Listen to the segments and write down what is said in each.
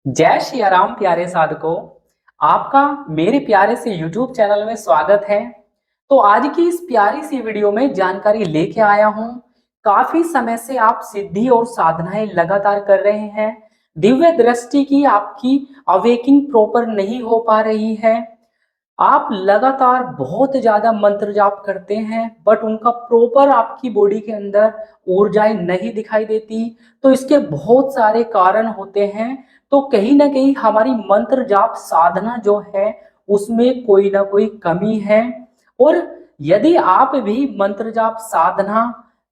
जय श्री राम प्यारे साधकों। आपका मेरे प्यारे से YouTube चैनल में स्वागत है। तो आज की इस प्यारी सी वीडियो में जानकारी लेके आया हूँ। काफी समय से आप सिद्धि और साधनाएं लगातार कर रहे हैं, दिव्य दृष्टि की आपकी अवेकिंग प्रॉपर नहीं हो पा रही है। आप लगातार बहुत ज्यादा मंत्र जाप करते हैं बट उनका प्रॉपर आपकी बॉडी के अंदर ऊर्जाएं नहीं दिखाई देती। तो इसके बहुत सारे कारण होते हैं। तो कहीं ना कहीं हमारी मंत्र जाप साधना जो है उसमें कोई ना कोई कमी है। और यदि आप भी मंत्र जाप साधना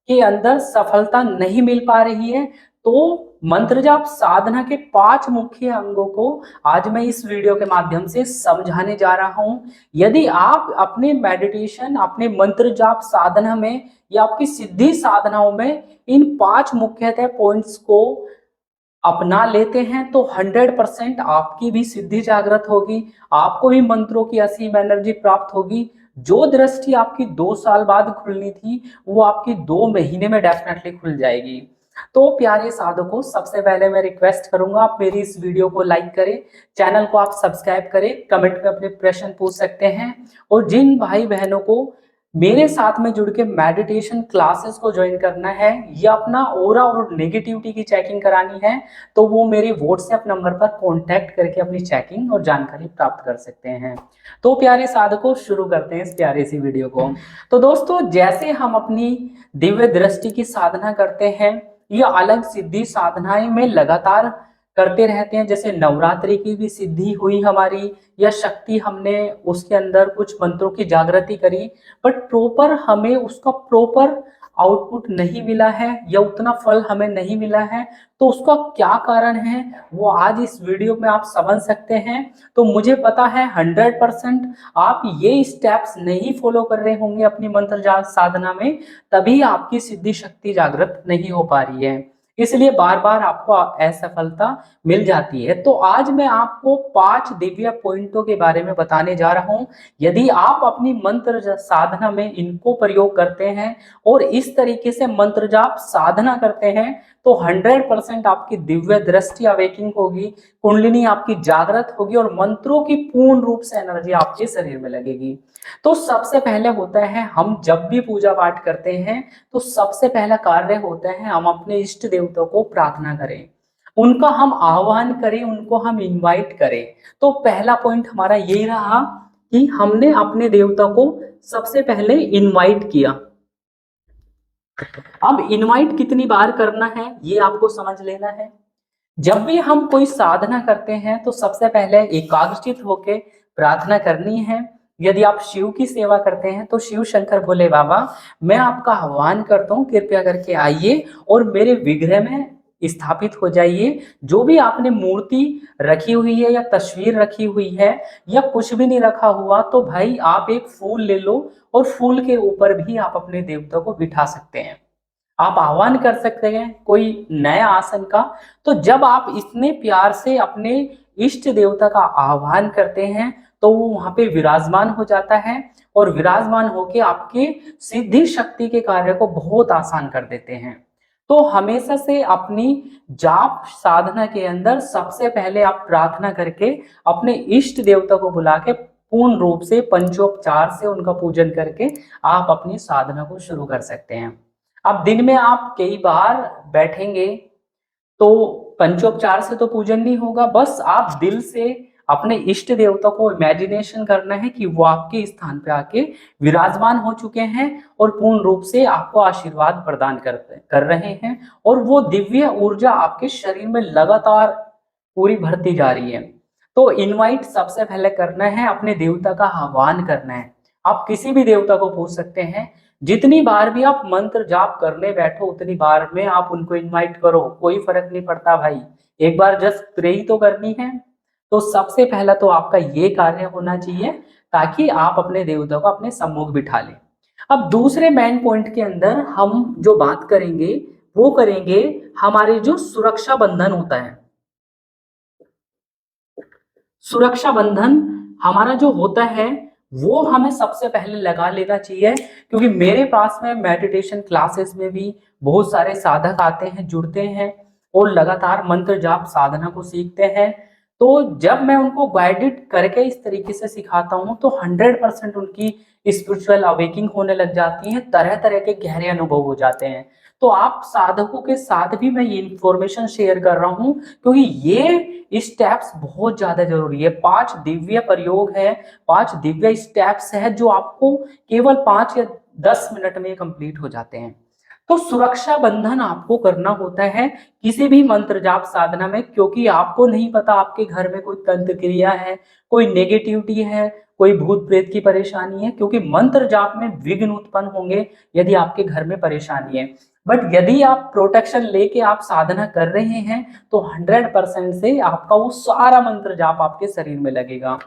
के अंदर सफलता नहीं मिल पा रही है तो मंत्र जाप साधना के 5 मुख्य अंगों को आज मैं इस वीडियो के माध्यम से समझाने जा रहा हूं। यदि आप अपने मेडिटेशन, अपने मंत्र जाप साधना में या आपकी सिद्धि साधनाओं में इन 5 मुख्यतः पॉइंट्स को अपना लेते हैं तो 100% आपकी भी सिद्धि जागृत होगी, आपको भी मंत्रों की असीम एनर्जी प्राप्त होगी। जो दृष्टि आपकी 2 साल बाद खुलनी थी वो आपकी 2 महीने में डेफिनेटली खुल जाएगी। तो प्यारे साधकों, सबसे पहले मैं रिक्वेस्ट करूंगा आप मेरी इस वीडियो को लाइक करें, चैनल को आप सब्सक्राइब करें, कमेंट में अपने प्रश्न पूछ सकते हैं। और जिन भाई बहनों को मेरे साथ में जुड़ के मेडिटेशन क्लासेस को ज्वाइन करना है या अपना ऑरा और नेगेटिविटी की चेकिंग करानी है तो वो मेरे व्हाट्सएप नंबर पर कांटेक्ट करके अपनी चेकिंग और जानकारी प्राप्त कर सकते हैं। तो प्यारे साधकों, शुरू करते हैं इस प्यारे सी वीडियो को। तो दोस्तों, जैसे हम अपनी दिव्य दृष्टि की साधना करते हैं या अलग सिद्धि साधनाएं में लगातार करते रहते हैं, जैसे नवरात्रि की भी सिद्धि हुई हमारी या शक्ति हमने उसके अंदर कुछ मंत्रों की जागृति करी, बट प्रॉपर हमें उसका प्रॉपर आउटपुट नहीं मिला है या उतना फल हमें नहीं मिला है। तो उसका क्या कारण है वो आज इस वीडियो में आप समझ सकते हैं। तो मुझे पता है 100% आप ये स्टेप्स नहीं फॉलो कर रहे होंगे अपनी मंत्र जाप साधना में, तभी आपकी सिद्धि शक्ति जागृत नहीं हो पा रही है, इसलिए बार बार आपको असफलता मिल जाती है। तो आज मैं आपको 5 दिव्य पॉइंटों के बारे में बताने जा रहा हूं। यदि आप अपनी मंत्र साधना में इनको प्रयोग करते हैं और इस तरीके से मंत्र जाप साधना करते हैं तो 100% आपकी दिव्य दृष्टि अवेकिंग होगी, कुंडलिनी आपकी जागृत होगी और मंत्रों की पूर्ण रूप से एनर्जी आपके शरीर में लगेगी। तो सबसे पहले होता है, हम जब भी पूजा पाठ करते हैं तो सबसे पहला कार्य होता है हम अपने इष्ट देवताओं को प्रार्थना करें, उनका हम आह्वान करें, उनको हम इनवाइट करें। तो पहला पॉइंट हमारा यही रहा कि हमने अपने देवता को सबसे पहले इनवाइट किया। अब इनवाइट कितनी बार करना है ये आपको समझ लेना है। जब भी हम कोई साधना करते हैं तो सबसे पहले एकाग्रचित होकर प्रार्थना करनी है। यदि आप शिव की सेवा करते हैं तो शिव शंकर भोले बाबा, मैं आपका आह्वान करता हूँ, कृपया करके आइए और मेरे विग्रह में स्थापित हो जाइए। जो भी आपने मूर्ति रखी हुई है या तस्वीर रखी हुई है या कुछ भी नहीं रखा हुआ तो भाई आप एक फूल ले लो और फूल के ऊपर भी आप अपने देवता को बिठा सकते हैं, आप आह्वान कर सकते हैं कोई नया आसन का। तो जब आप इतने प्यार से अपने इष्ट देवता का आह्वान करते हैं तो वो वहां पे विराजमान हो जाता है और विराजमान होके आपके सिद्धि शक्ति के कार्य को बहुत आसान कर देते हैं। तो हमेशा से अपनी जाप साधना के अंदर सबसे पहले आप प्रार्थना करके अपने इष्ट देवता को बुला के पूर्ण रूप से पंचोपचार से उनका पूजन करके आप अपनी साधना को शुरू कर सकते हैं। अब दिन में आप कई बार बैठेंगे तो पंचोपचार से तो पूजन नहीं होगा, बस आप दिल से अपने इष्ट देवता को इमेजिनेशन करना है कि वो आपके स्थान पे आके विराजमान हो चुके हैं और पूर्ण रूप से आपको आशीर्वाद प्रदान कर रहे हैं और वो दिव्य ऊर्जा आपके शरीर में लगातार पूरी भरती जा रही है। तो इनवाइट सबसे पहले करना है, अपने देवता का आह्वान करना है। आप किसी भी देवता को पूछ सकते हैं, जितनी बार भी आप मंत्र जाप करने बैठो उतनी बार में आप उनको इनवाइट करो, कोई फर्क नहीं पड़ता भाई, एक बार जस्ट प्रे ही तो करनी है। तो सबसे पहला तो आपका ये कार्य होना चाहिए ताकि आप अपने देवता को अपने सम्मुख बिठा लें। अब दूसरे मेन पॉइंट के अंदर हम जो बात करेंगे वो करेंगे हमारे जो सुरक्षा बंधन होता है। सुरक्षा बंधन हमारा जो होता है वो हमें सबसे पहले लगा लेना चाहिए, क्योंकि मेरे पास में मेडिटेशन क्लासेस में भी बहुत सारे साधक आते हैं, जुड़ते हैं और लगातार मंत्र जाप साधना को सीखते हैं, तो जब मैं उनको गाइडेड करके इस तरीके से सिखाता हूँ तो 100% उनकी स्पिरिचुअल अवेकिंग होने लग जाती है, तरह तरह के गहरे अनुभव हो जाते हैं। तो आप साधकों के साथ भी मैं ये इंफॉर्मेशन शेयर कर रहा हूँ, क्योंकि ये स्टेप्स बहुत ज्यादा जरूरी है। 5 दिव्य प्रयोग है, 5 दिव्य स्टेप्स है जो आपको केवल 5 या 10 मिनट में कंप्लीट हो जाते हैं। तो सुरक्षा बंधन आपको करना होता है किसी भी मंत्र जाप साधना में, क्योंकि आपको नहीं पता आपके घर में कोई तंत्र क्रिया है, कोई नेगेटिविटी है, कोई भूत प्रेत की परेशानी है, क्योंकि मंत्र जाप में विघ्न उत्पन्न होंगे यदि आपके घर में परेशानी है। बट यदि आप प्रोटेक्शन लेके आप साधना कर रहे हैं तो 100% से आपका वो सारा मंत्र जाप आपके शरीर में लगेगा।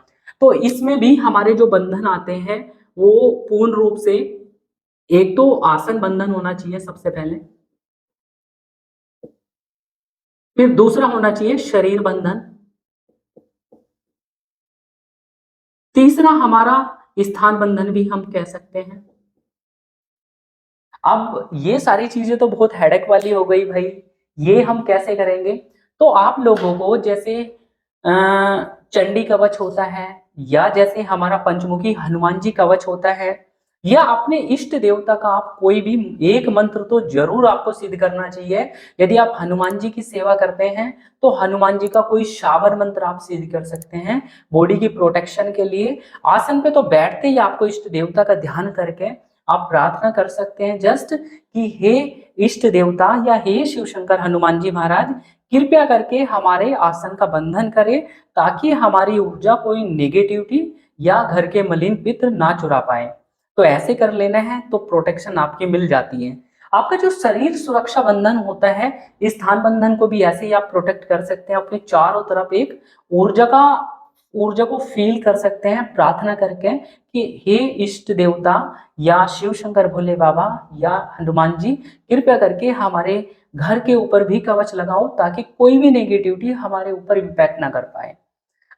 तो इसमें भी हमारे जो बंधन आते हैं वो पूर्ण रूप से, एक तो आसन बंधन होना चाहिए सबसे पहले, फिर दूसरा होना चाहिए शरीर बंधन, तीसरा हमारा स्थान बंधन भी हम कह सकते हैं। अब ये सारी चीजें तो बहुत हेडेक वाली हो गई भाई, ये हम कैसे करेंगे? तो आप लोगों को जैसे चंडी कवच होता है, या जैसे हमारा पंचमुखी हनुमान जी कवच होता है, या अपने इष्ट देवता का आप कोई भी एक मंत्र तो जरूर आपको सिद्ध करना चाहिए। यदि आप हनुमान जी की सेवा करते हैं तो हनुमान जी का कोई शावर मंत्र आप सिद्ध कर सकते हैं बॉडी की प्रोटेक्शन के लिए। आसन पे तो बैठते ही आपको इष्ट देवता का ध्यान करके आप प्रार्थना कर सकते हैं जस्ट कि हे इष्ट देवता या हे शिव शंकर हनुमान जी महाराज, कृपया करके हमारे आसन का बंधन करें ताकि हमारी ऊर्जा कोई नेगेटिविटी या घर के मलिन पित्र ना चुरा पाए। तो ऐसे कर लेना है तो प्रोटेक्शन आपकी मिल जाती है। आपका जो शरीर सुरक्षा बंधन होता है, स्थान बंधन को भी ऐसे ही आप प्रोटेक्ट कर सकते हैं। अपने चारों तरफ एक ऊर्जा का ऊर्जा को फील कर सकते हैं प्रार्थना करके कि हे इष्ट देवता या शिव शंकर भोले बाबा या हनुमान जी, कृपया करके हमारे घर के ऊपर भी कवच लगाओ ताकि कोई भी नेगेटिविटी हमारे ऊपर इम्पैक्ट ना कर पाए।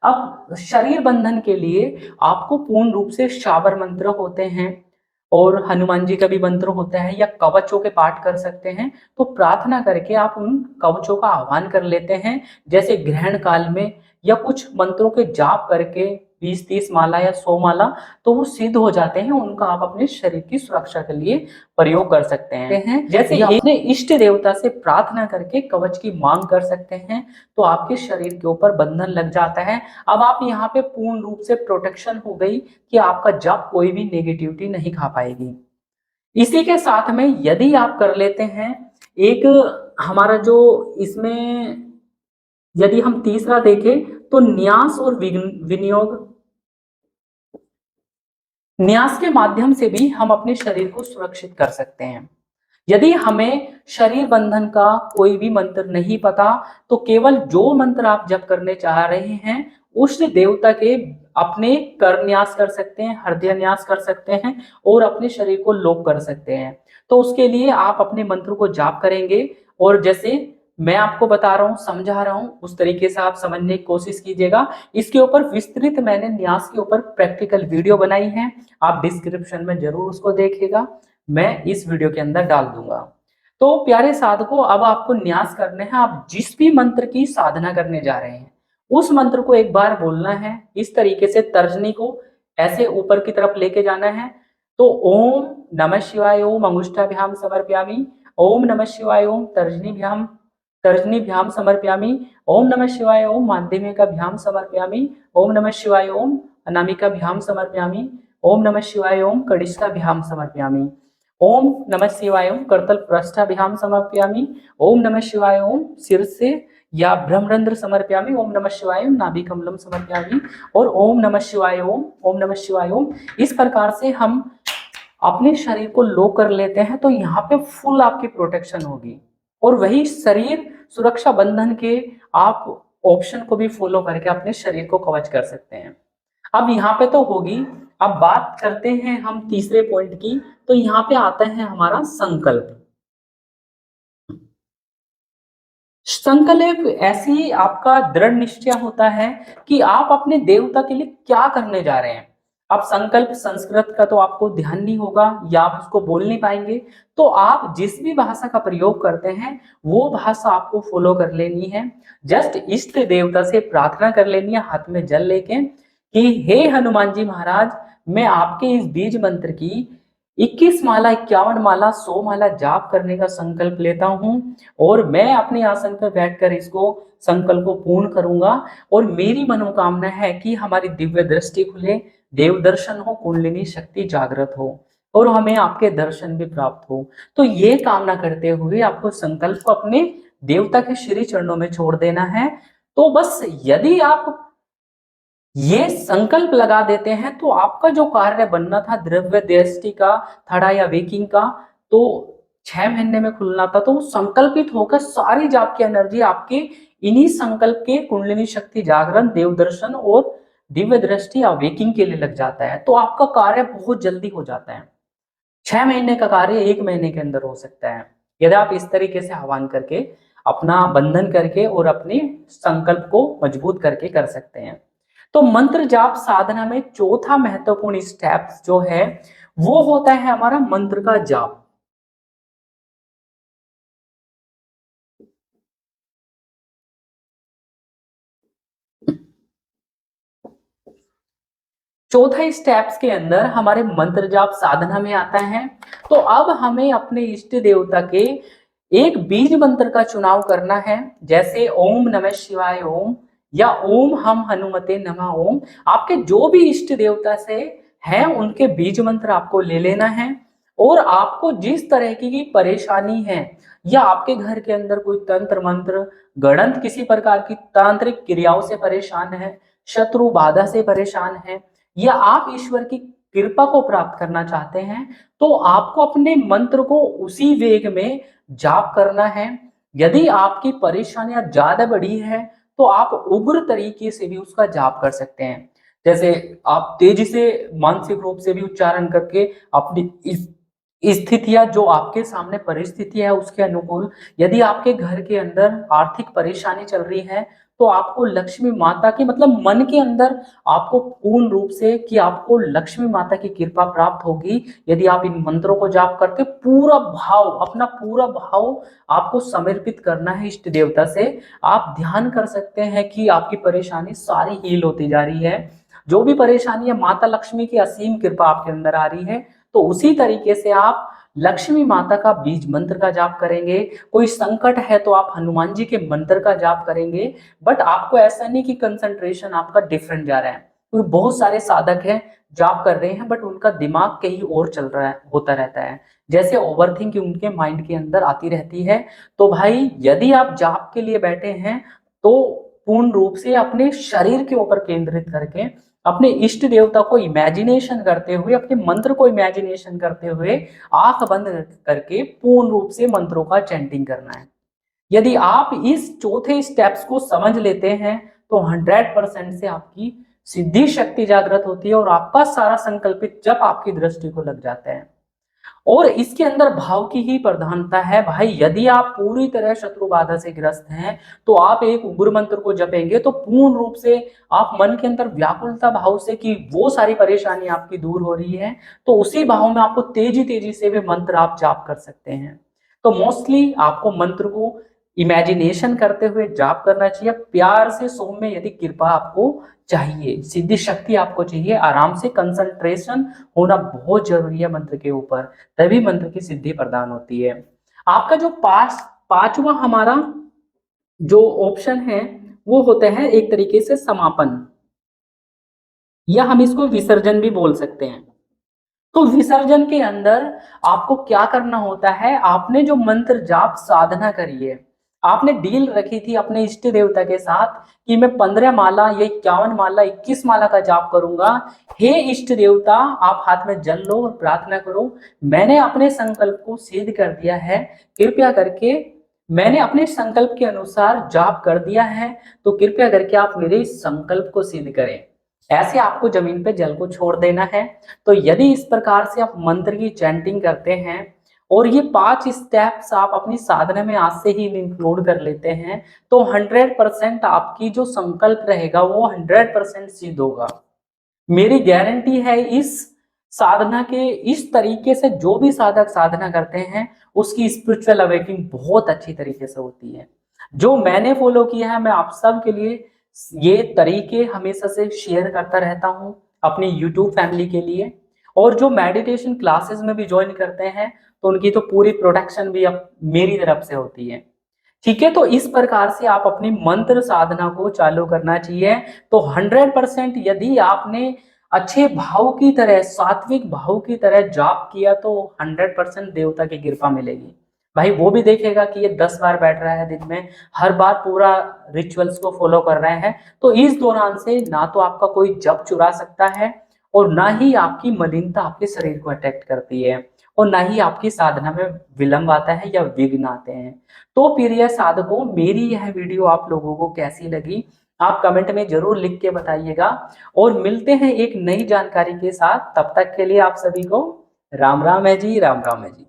अब शरीर बंधन के लिए आपको पूर्ण रूप से शाबर मंत्र होते हैं और हनुमान जी का भी मंत्र होता है, या कवचों के पाठ कर सकते हैं। तो प्रार्थना करके आप उन कवचों का आह्वान कर लेते हैं, जैसे ग्रहण काल में, या कुछ मंत्रों के जाप करके 20-30 माला या 100 माला, तो वो सिद्ध हो जाते हैं। उनका आप अपने शरीर की सुरक्षा के लिए प्रयोग कर सकते हैं। जैसे अपने इष्ट देवता से प्रार्थना करके कवच की मांग कर सकते हैं, तो आपके शरीर के ऊपर बंधन लग जाता है। अब आप यहाँ पे पूर्ण रूप से प्रोटेक्शन हो गई कि आपका जप कोई भी नेगेटिविटी नहीं खा पाएगी। इसी के साथ में यदि आप कर लेते हैं एक हमारा जो इसमें, यदि हम तीसरा देखें तो न्यास और विनियोग, न्यास के माध्यम से भी हम अपने शरीर को सुरक्षित कर सकते हैं। यदि हमें शरीर बंधन का कोई भी मंत्र नहीं पता तो केवल जो मंत्र आप जप करने चाह रहे हैं उस देवता के अपने कर न्यास कर सकते हैं, हृदय न्यास कर सकते हैं और अपने शरीर को लोप कर सकते हैं। तो उसके लिए आप अपने मंत्र को जाप करेंगे, और जैसे मैं आपको बता रहा हूँ, समझा रहा हूँ, उस तरीके से आप समझने की कोशिश कीजिएगा। इसके ऊपर विस्तृत मैंने न्यास के ऊपर प्रैक्टिकल वीडियो बनाई है, आप डिस्क्रिप्शन में जरूर उसको देखिएगा, मैं इस वीडियो के अंदर डाल दूंगा। तो प्यारे साधकों, अब आपको न्यास करने हैं। आप जिस भी मंत्र की साधना करने जा रहे हैं उस मंत्र को एक बार बोलना है, इस तरीके से तर्जनी को ऐसे ऊपर की तरफ लेके जाना है। तो ओम नमः शिवाय ओम अंगुष्ठाभ्याम समर्पयामि, ओम नमः शिवाय ओम तर्जनीभ्याम समर्पयामि, ओम नमः शिवाय ओम माध्यमिकाभ्याम समर्पयामि, ओम नमः शिवाय ओम अनामिकाभ्याम समर्पयामि, ओम नमः शिवाय ओम कनिष्ठाभ्याम समर्पयामि, ओम नमः शिवाय ओम करतल पृष्ठाभ्याम समर्पयामि, ओम नमः शिवाय ओम शीर्षे या ब्रह्मरंध्र समर्पयामि, ओम नमः शिवाय ओम नाभि कमलम समर्पयामि, और ओम नमः शिवाय ओम नमः शिवाय ओम। इस प्रकार से हम अपने शरीर को लो कर लेते हैं, तो यहाँ पे फुल आपकी प्रोटेक्शन होगी। और वही शरीर सुरक्षा बंधन के आप ऑप्शन को भी फॉलो करके अपने शरीर को कवच कर सकते हैं। अब यहाँ पे तो होगी, अब बात करते हैं हम तीसरे पॉइंट की। तो यहाँ पे आता है हमारा संकल्प। संकल्प ऐसी आपका दृढ़ निश्चय होता है कि आप अपने देवता के लिए क्या करने जा रहे हैं। अब संकल्प संस्कृत का तो आपको ध्यान नहीं होगा या आप उसको बोल नहीं पाएंगे, तो आप जिस भी भाषा का प्रयोग करते हैं वो भाषा आपको फॉलो कर लेनी है। जस्ट इष्ट देवता से प्रार्थना कर लेनी है हाथ में जल लेके कि हे हनुमान जी महाराज, मैं आपके इस बीज मंत्र की 21 माला, 51 माला, 100 माला जाप करने का संकल्प लेता हूं और मैं अपने आसन पर बैठकर इसको संकल्प को पूर्ण करूंगा। और मेरी मनोकामना है कि हमारी दिव्य दृष्टि खुले, देव दर्शन हो, कुंडलिनी शक्ति जागृत हो और हमें आपके दर्शन भी प्राप्त हो। तो ये कामना करते हुए आपको संकल्प को अपने देवता के श्री चरणों में छोड़ देना है। तो बस यदि आप ये संकल्प लगा देते हैं तो आपका जो कार्य बनना था द्रव्य दृष्टि का, थड़ा या वेकिंग का, तो 6 महीने में खुलना था, तो संकल्पित होकर सारी जाप की एनर्जी आपके इन्हीं संकल्प के कुंडलिनी शक्ति जागरण, देव दर्शन और दिव्य दृष्टि या वेकिंग के लिए लग जाता है। तो आपका कार्य बहुत जल्दी हो जाता है। 6 महीने का कार्य 1 महीने के अंदर हो सकता है यदि आप इस तरीके से आह्वान करके, अपना बंधन करके और अपने संकल्प को मजबूत करके कर सकते हैं। तो मंत्र जाप साधना में चौथा महत्वपूर्ण स्टेप जो है वो होता है हमारा मंत्र का जाप। चौथा स्टेप्स के अंदर हमारे मंत्र जाप साधना में आता है। तो अब हमें अपने इष्ट देवता के एक बीज मंत्र का चुनाव करना है, जैसे ओम नमः शिवाय ओम या ओम हम हनुमते नमः ओम। आपके जो भी इष्ट देवता से हैं उनके बीज मंत्र आपको ले लेना है। और आपको जिस तरह की परेशानी है या आपके घर के अंदर कोई तंत्र मंत्र गणंत किसी प्रकार की तांत्रिक क्रियाओं से परेशान है, शत्रु बाधा से परेशान है, या आप ईश्वर की कृपा को प्राप्त करना चाहते हैं, तो आपको अपने मंत्र को उसी वेग में जाप करना है। यदि आपकी परेशानियां ज्यादा बड़ी है तो आप उग्र तरीके से भी उसका जाप कर सकते हैं। जैसे आप तेजी से मानसिक रूप से भी उच्चारण करके अपनी इस स्थितियां जो आपके सामने परिस्थिति है उसके अनुकूल, यदि आपके घर के अंदर आर्थिक परेशानी चल रही है तो आपको लक्ष्मी माता की, मतलब मन के अंदर आपको पूर्ण रूप से कि आपको लक्ष्मी माता की कृपा प्राप्त होगी यदि आप इन मंत्रों को जाप करते। पूरा भाव, अपना पूरा भाव आपको समर्पित करना है इष्ट देवता से। आप ध्यान कर सकते हैं कि आपकी परेशानी सारी हील होती जा रही है। जो भी परेशानी है माता लक्ष्मी की असीम कृपा आपके अंदर आ रही है। तो उसी तरीके से आप लक्ष्मी माता का बीज मंत्र का जाप करेंगे। कोई संकट है तो आप हनुमान जी के मंत्र का जाप करेंगे। बट आपको ऐसा नहीं कि कंसंट्रेशन आपका डिफरेंट जा रहा है, क्योंकि बहुत सारे साधक हैं जाप कर रहे हैं बट उनका दिमाग कहीं और चल रहा है, होता रहता है, जैसे ओवरथिंकिंग उनके माइंड के अंदर आती रहती है। तो भाई यदि आप जाप के लिए बैठे हैं तो पूर्ण रूप से अपने शरीर के ऊपर केंद्रित करके अपने इष्ट देवता को इमेजिनेशन करते हुए, अपने मंत्र को इमेजिनेशन करते हुए आंख बंद करके पूर्ण रूप से मंत्रों का चैंटिंग करना है। यदि आप इस चौथे स्टेप्स को समझ लेते हैं तो 100% से आपकी सिद्धि शक्ति जागृत होती है और आपका सारा संकल्पित जप आपकी दृष्टि को लग जाता है। और इसके अंदर भाव की ही प्रधानता है भाई। यदि आप पूरी तरह शत्रु बाधा से ग्रस्त हैं तो आप एक उग्र मंत्र को जपेंगे तो पूर्ण रूप से आप मन के अंदर व्याकुलता भाव से कि वो सारी परेशानी आपकी दूर हो रही है, तो उसी भाव में आपको तेजी तेजी से भी मंत्र आप जाप कर सकते हैं। तो मोस्टली आपको मंत्र को इमेजिनेशन करते हुए जाप करना चाहिए। प्यार से सौम्य यदि कृपा आपको चाहिए, सिद्धि शक्ति आपको चाहिए, आराम से कंसंट्रेशन होना बहुत जरूरी है मंत्र के ऊपर, तभी मंत्र की सिद्धि प्रदान होती है। आपका जो पांचवा हमारा जो ऑप्शन है वो होते हैं एक तरीके से समापन, या हम इसको विसर्जन भी बोल सकते हैं। तो विसर्जन के अंदर आपको क्या करना होता है, आपने जो मंत्र जाप साधना करी है, आपने डील रखी थी अपने इष्ट देवता के साथ कि मैं 15 माला या 51 माला 21 माला का जाप करूंगा। हे इष्ट देवता, आप हाथ में जल लो और प्रार्थना करो, मैंने अपने संकल्प को सिद्ध कर दिया है, कृपया करके मैंने अपने संकल्प के अनुसार जाप कर दिया है, तो कृपया करके आप मेरे इस संकल्प को सिद्ध करें। ऐसे आपको जमीन पे जल को छोड़ देना है। तो यदि इस प्रकार से आप मंत्र की चैंटिंग करते हैं और ये 5 स्टेप्स आप अपनी साधना में आज से ही इंक्लूड कर लेते हैं तो 100% आपकी जो संकल्प रहेगा वो 100% सिद्ध होगा। मेरी गारंटी है इस साधना के इस तरीके से जो भी साधक साधना करते हैं उसकी स्पिरिचुअल अवेकनिंग बहुत अच्छी तरीके से होती है। जो मैंने फॉलो किया है मैं आप सब के लिए ये तरीके हमेशा से शेयर करता रहता हूँ अपनी यूट्यूब फैमिली के लिए। और जो मेडिटेशन क्लासेस में भी ज्वाइन करते हैं तो उनकी तो पूरी प्रोटेक्शन भी अब मेरी तरफ से होती है। ठीक है, तो इस प्रकार से आप अपनी मंत्र साधना को चालू करना चाहिए। तो 100% यदि आपने अच्छे भाव की तरह, सात्विक भाव की तरह जाप किया तो 100% देवता की कृपा मिलेगी। भाई वो भी देखेगा कि ये 10 बार बैठ रहा है दिन में, हर बार पूरा रिचुअल्स को फॉलो कर रहे हैं, तो इस दौरान से ना तो आपका कोई जप चुरा सकता है और ना ही आपकी मलिनता आपके शरीर को अटैक करती है और ना ही आपकी साधना में विलंब आता है या विघ्न आते हैं। तो प्रिय साधकों, मेरी यह वीडियो आप लोगों को कैसी लगी आप कमेंट में जरूर लिख के बताइएगा और मिलते हैं एक नई जानकारी के साथ। तब तक के लिए आप सभी को राम राम है जी, राम राम है जी।